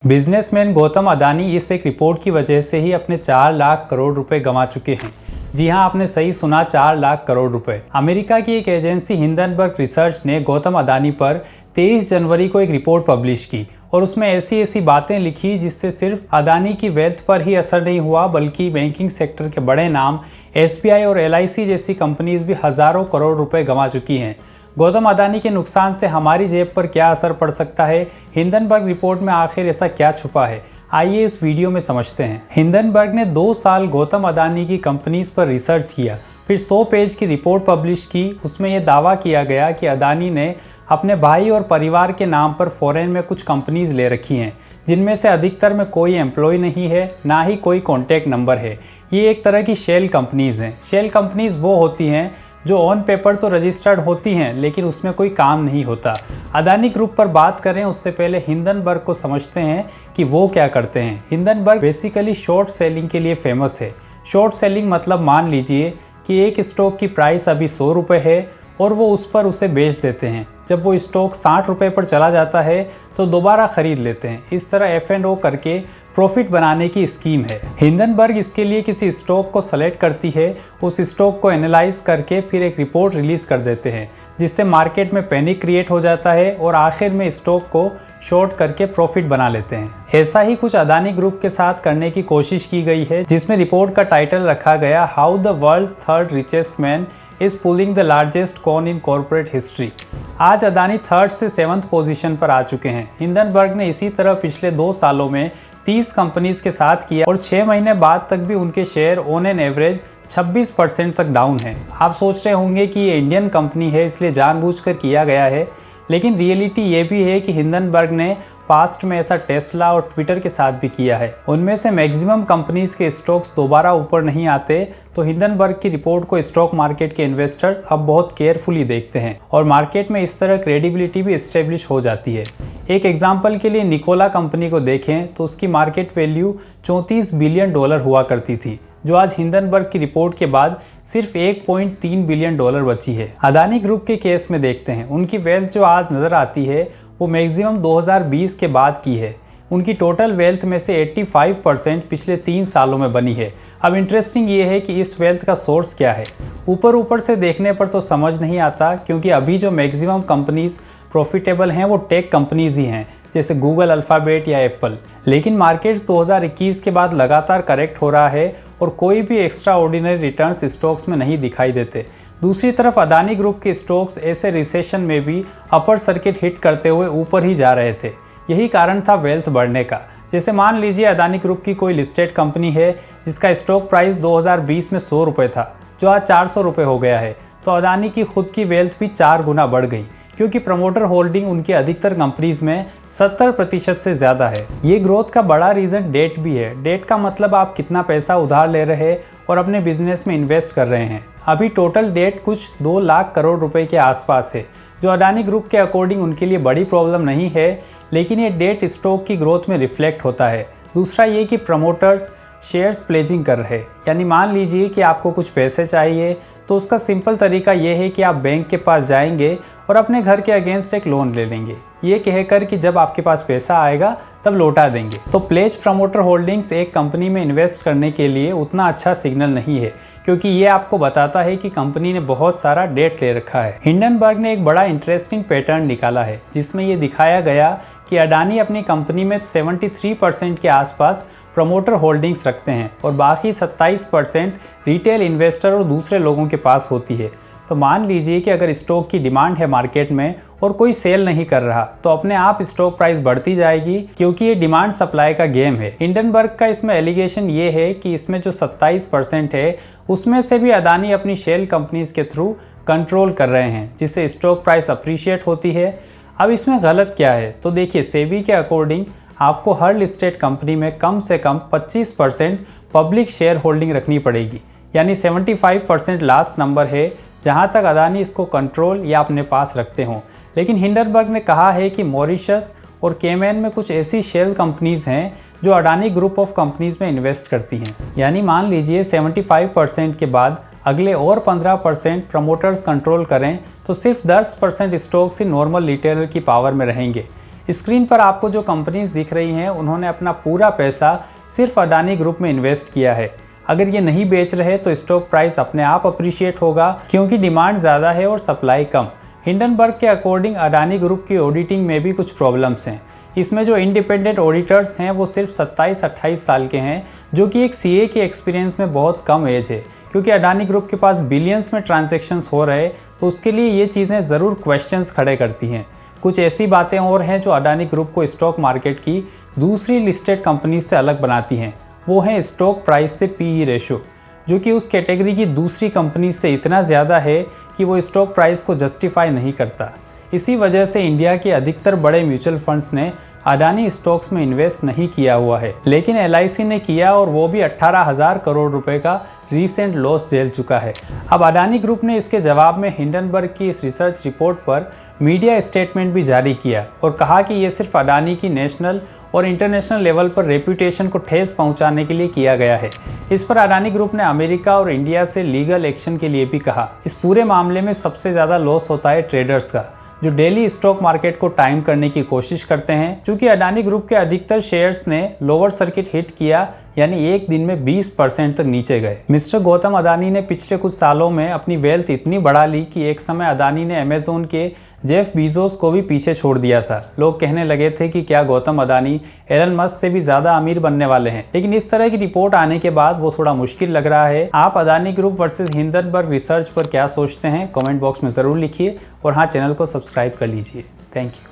Businessman Gautam Adani इस एक report की वजह से ही अपने 4 लाख करोड़ रुपए गंवा चुके हैं। जी हां, आपने सही सुना, 4 लाख करोड़ रुपए। अमेरिका की एक एजेंसी हिंडनबर्ग रिसर्च ने गौतम अदानी पर 23 जनवरी को एक रिपोर्ट पब्लिश की और उसमें ऐसी ऐसी बातें लिखी जिससे सिर्फ अदानी की वेल्थ पर ही असर नहीं हुआ, बल्कि बैंकिंग सेक्टर के बड़े नाम SBI और LIC जैसी कंपनीज भी हजारों करोड़ रुपए गंवा चुकी हैं। गौतम अदानी के नुकसान से हमारी जेब पर क्या असर पड़ सकता है? हिंडनबर्ग रिपोर्ट में आखिर ऐसा क्या छुपा है? आइए इस वीडियो में समझते हैं। हिंडनबर्ग ने 2 साल गौतम अदानी की कंपनीज पर रिसर्च किया, फिर 100 पेज की रिपोर्ट पब्लिश की। उसमें यह दावा किया गया कि अदानी ने अपने भाई और परिवार के नाम पर फॉरेन में कुछ कंपनीज ले रखी हैं, जिनमें से अधिकतर में कोई एम्प्लॉय नहीं है, ना ही कोई कॉन्टैक्ट नंबर है। ये एक तरह की शेल कंपनीज हैं। शेल कंपनीज वो होती हैं जो ऑन पेपर तो रजिस्टर्ड होती हैं, लेकिन उसमें कोई काम नहीं होता। अदानी ग्रुप पर बात करें उससे पहले हिंडनबर्ग को समझते हैं कि वो क्या करते हैं। हिंडनबर्ग बेसिकली शॉर्ट सेलिंग के लिए फेमस है। शॉर्ट सेलिंग मतलब मान लीजिए कि एक स्टॉक की प्राइस अभी 100 रुपये है और वो उस पर उसे बेच देते हैं। जब वो स्टॉक 60 रुपये पर चला जाता है तो दोबारा खरीद लेते हैं। इस तरह F&O करके प्रॉफिट बनाने की स्कीम है। हिंडनबर्ग इसके लिए किसी स्टॉक को सेलेक्ट करती है, उस स्टॉक को एनालाइज करके फिर एक रिपोर्ट रिलीज कर देते हैं, जिससे मार्केट में पैनिक क्रिएट हो जाता है और आखिर में स्टॉक को शॉर्ट करके प्रॉफिट बना लेते हैं। ऐसा ही कुछ अदानी ग्रुप के साथ करने की कोशिश की गई है, जिसमें रिपोर्ट का टाइटल रखा गया how the world's third richest man is pulling the largest con in corporate history. आज अदानी 3rd से 7th पोजीशन पर आ चुके हैं। हिंडनबर्ग ने इसी तरह पिछले 2 सालों में 30 कंपनीज के साथ किया और 6 महीने बाद तक भी उनके शेयर ऑन एन एवरेज 26% तक डाउन है। आप सोच रहे होंगे कि ये इंडियन कंपनी है इसलिए जानबूझकर किया गया है, लेकिन रियलिटी ये भी है कि हिंडनबर्ग ने पास्ट में ऐसा टेस्ला और ट्विटर के साथ भी किया है। उनमें से मैक्सिमम कंपनीज के स्टॉक्स दोबारा ऊपर नहीं आते, तो हिंडनबर्ग की रिपोर्ट को स्टॉक मार्केट के इन्वेस्टर्स अब बहुत केयरफुली देखते हैं और मार्केट में इस तरह क्रेडिबिलिटी भी एस्टेब्लिश हो जाती है। एक एग्जाम्पल के लिए निकोला कंपनी को देखें तो उसकी मार्केट वैल्यू $34 बिलियन हुआ करती थी, जो आज हिंडनबर्ग की रिपोर्ट के बाद सिर्फ $1.3 बिलियन बची है। अदानी ग्रुप के केस में देखते हैं, उनकी वेल्थ जो आज नजर आती है वो मैक्सिमम 2020 के बाद की है। उनकी टोटल वेल्थ में से 85% पिछले 3 सालों में बनी है। अब इंटरेस्टिंग ये है कि इस वेल्थ का सोर्स क्या है। ऊपर से देखने पर तो समझ नहीं आता, क्योंकि अभी जो मैक्सिमम कंपनीज प्रॉफिटेबल हैं वो टेक कंपनीज ही हैं, जैसे गूगल, अल्फ़ाबेट या एप्पल। लेकिन मार्केट्स 2021 के बाद लगातार करेक्ट हो रहा है और कोई भी एक्स्ट्रा ऑर्डिनरी रिटर्न्स स्टॉक्स में नहीं दिखाई देते। दूसरी तरफ अदानी ग्रुप के स्टॉक्स ऐसे रिसेशन में भी अपर सर्किट हिट करते हुए ऊपर ही जा रहे थे। यही कारण था वेल्थ बढ़ने का। जैसे मान लीजिए अदानी ग्रुप की कोई लिस्टेड कंपनी है जिसका स्टॉक प्राइस 2020 में 100 रुपये था, जो आज 400 रुपये हो गया है, तो अदानी की खुद की वेल्थ भी 4 गुना बढ़ गई, क्योंकि प्रमोटर होल्डिंग उनकी अधिकतर कंपनीज में 70% से ज़्यादा है। ये ग्रोथ का बड़ा रीज़न डेट भी है। डेट का मतलब आप कितना पैसा उधार ले रहे हैं और अपने बिजनेस में इन्वेस्ट कर रहे हैं। अभी टोटल डेट कुछ 2 लाख करोड़ रुपए के आसपास है, जो अदानी ग्रुप के अकॉर्डिंग उनके लिए बड़ी प्रॉब्लम नहीं है, लेकिन ये डेट स्टॉक की ग्रोथ में रिफ्लेक्ट होता है। दूसरा ये कि प्रमोटर्स शेयर्स प्लेजिंग कर रहे हैं, यानी मान लीजिए कि आपको कुछ पैसे चाहिए तो उसका सिंपल तरीका ये है कि आप बैंक के पास जाएंगे और अपने घर के अगेंस्ट एक लोन ले लेंगे, ये कहकर कि जब आपके पास पैसा आएगा तब लौटा देंगे। तो प्लेज प्रमोटर होल्डिंग्स एक कंपनी में इन्वेस्ट करने के लिए उतना अच्छा सिग्नल नहीं है, क्योंकि ये आपको बताता है कि कंपनी ने बहुत सारा डेट ले रखा है। हिंडनबर्ग ने एक बड़ा इंटरेस्टिंग पैटर्न निकाला है, जिसमें ये दिखाया गया कि अडानी अपनी कंपनी में 73% के आसपास प्रमोटर होल्डिंग्स रखते हैं और बाकी 27% रिटेल इन्वेस्टर और दूसरे लोगों के पास होती है। तो मान लीजिए कि अगर स्टॉक की डिमांड है मार्केट में और कोई सेल नहीं कर रहा, तो अपने आप स्टॉक प्राइस बढ़ती जाएगी, क्योंकि ये डिमांड सप्लाई का गेम है। हिंडनबर्ग का इसमें एलिगेशन ये है कि इसमें जो 27% है उसमें से भी अदानी अपनी शेल कंपनीज के थ्रू कंट्रोल कर रहे हैं, जिससे स्टॉक प्राइस अप्रिशिएट होती है। अब इसमें गलत क्या है? तो देखिए, सेबी के अकॉर्डिंग आपको हर लिस्टेड कंपनी में कम से कम 25% पब्लिक शेयर होल्डिंग रखनी पड़ेगी, यानी 75% लास्ट नंबर है जहां तक अदानी इसको कंट्रोल या अपने पास रखते हों। लेकिन हिंडनबर्ग ने कहा है कि मॉरिशस और केमैन में कुछ ऐसी शेल कंपनीज हैं जो अडानी ग्रुप ऑफ कंपनीज में इन्वेस्ट करती हैं। यानी मान लीजिए 75% के बाद अगले और 15% प्रमोटर्स कंट्रोल करें तो सिर्फ 10% स्टॉक्स ही नॉर्मल रिटेलर की पावर में रहेंगे। स्क्रीन पर आपको जो कंपनीज दिख रही हैं उन्होंने अपना पूरा पैसा सिर्फ अडानी ग्रुप में इन्वेस्ट किया है। अगर ये नहीं बेच रहे तो स्टॉक प्राइस अपने आप अप्रिशिएट होगा, क्योंकि डिमांड ज़्यादा है और सप्लाई कम। हिंडनबर्ग के अकॉर्डिंग अडानी ग्रुप की ऑडिटिंग में भी कुछ प्रॉब्लम्स हैं। इसमें जो इंडिपेंडेंट ऑडिटर्स हैं वो सिर्फ 27-28 साल के हैं, जो कि एक सीए के एक्सपीरियंस में बहुत कम एज है। क्योंकि अडानी ग्रुप के पास बिलियंस में ट्रांजैक्शंस हो रहे, तो उसके लिए ये चीज़ें ज़रूर क्वेश्चंस खड़े करती हैं। कुछ ऐसी बातें और हैं जो अडानी ग्रुप को स्टॉक मार्केट की दूसरी लिस्टेड कंपनी से अलग बनाती हैं। वो है स्टॉक प्राइस से पीई रेशो, जो कि उस कैटेगरी की दूसरी कंपनी से इतना ज़्यादा है कि वो स्टॉक प्राइस को जस्टिफाई नहीं करता। इसी वजह से इंडिया के अधिकतर बड़े म्यूचुअल फंड्स ने अडानी स्टॉक्स में इन्वेस्ट नहीं किया हुआ है, लेकिन LIC ने किया और वो भी 18,000 करोड़ रुपए का रीसेंट लॉस झेल चुका है। अब अडानी ग्रुप ने इसके जवाब में हिंडनबर्ग की इस रिसर्च रिपोर्ट पर मीडिया स्टेटमेंट भी जारी किया और कहा कि ये सिर्फ अडानी की नेशनल और इंटरनेशनल लेवल पर रेप्यूटेशन को ठेस पहुंचाने के लिए किया गया है। इस पर अडानी ग्रुप ने अमेरिका और इंडिया से लीगल एक्शन के लिए भी कहा। इस पूरे मामले में सबसे ज़्यादा लॉस होता है ट्रेडर्स का, जो डेली स्टॉक मार्केट को टाइम करने की कोशिश करते हैं। क्योंकि अडानी ग्रुप के अधिकतर शेयर्स ने लोअर सर्किट हिट किया, यानी एक दिन में 20% तक नीचे गए। मिस्टर गौतम अडानी ने पिछले कुछ सालों में अपनी वेल्थ इतनी बढ़ा ली कि एक समय अडानी ने अमेज़न के जेफ बीजोस को भी पीछे छोड़ दिया था। लोग कहने लगे थे कि क्या गौतम अडानी एलन मस्क से भी ज़्यादा अमीर बनने वाले हैं, लेकिन इस तरह की रिपोर्ट आने के बाद वो थोड़ा मुश्किल लग रहा है। आप Adani group versus Hindenburg research पर क्या सोचते हैं, कमेंट बॉक्स में ज़रूर लिखिए और हाँ, चैनल को सब्सक्राइब कर लीजिए। Thank you.